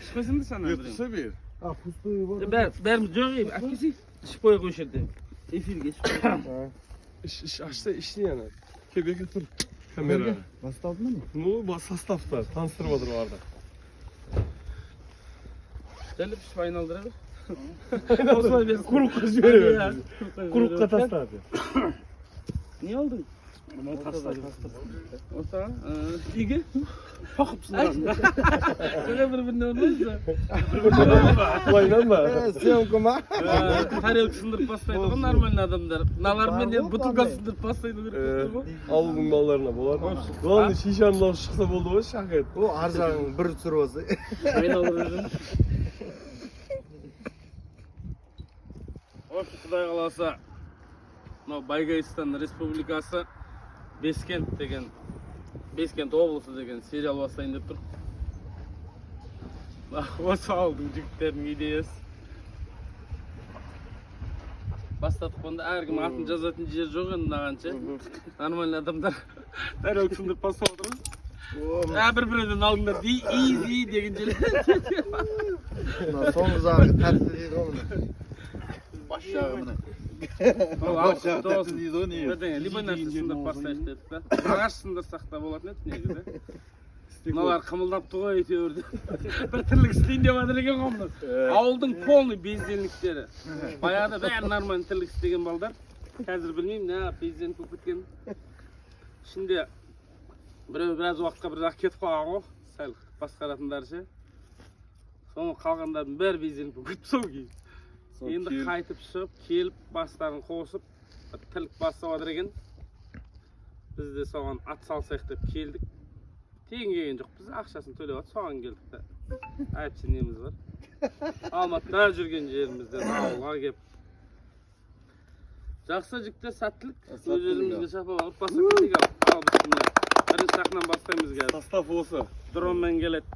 Çıkmasın da sana. Yırtılsa bir. Ha pusuyu var. Ben yok iyi. Akisi çıkmaya koşurdu. Efir geç. İş açsa işli yani. Kebe götür. Kamera. Bas aldın mı? Bu basastafta. Tanıştırmadır vardı. Gelip finaldıra bir. Kuruk kız veriyor. Kuruk katastı abi. Niye oldun? Bunu tasladı. Orta. İyi. Bakıpsın lan. Böyle birbirine olmazsa. Oynanma. Sen kuma. Karel sındırıp bastaydı. Onlar normal adamlar. Nalar men de butulka sındırıp bastaydı. Al bunun mallarına bolar. Ulan şişanın ol çıksa boldu o şaket. O arjağın bir sürüsü. Final verdim. Hoş Xudoy qalasa. Baygayistan Respublikası Beskent degan Beskent oblasi degan serial boshlayin deb tur. O'sha oldim jigitlarning ideyasi. Бастатқанда әркім атын жазатын жер жоқ енді мынағанша. Нормальный адамдар дәреу түсіндіріп бастап отырмыз. Бір-бірінен алдыңдар изи деген жер. Соңғы жағы тәтті дейді ғой мұны. Баш жағы мұны. Баш жағы тәтті дейді ғой не? Бірдеңе, либо нәрсе сындырып бастайық дедік та. Ағаш сындырсақ та болатын еді негізі. Мыналар қымылдапты ғой әйтеуір деп. Бір тірлік істейін деп жатыр екен ғой мына. Ауылдың полный бездельниктері. Баяғыда бәрі нормальный тірлік істеген балдар. Қазір білмеймін, не бездельник болып кеткен. Ішінде біреу біраз уақытқа бір жаққа кетіп қалған ғой. Сәл басқаратындар ше. Соның қалғандардың бәрі бездельник болып кетті сол кейін. Енді қайтып шығып, келіп, бастарын қосып, тірлік бастап жатыр екен. Біз де соған ат салсақ деп келдік. Тегін келген жоқ, біз ақшасын төлеп алып соған келдік та. Әйтші неміз бар. Алматыда жүрген жерімізден ауылға келіп. Жақсы жігіттер, сәттілік. Өз-өзімізге шапаланып басып кетейік ал. Ал біз бірінші сахнадан бастаймыз қазір. Состав осы. Дронмен келеді.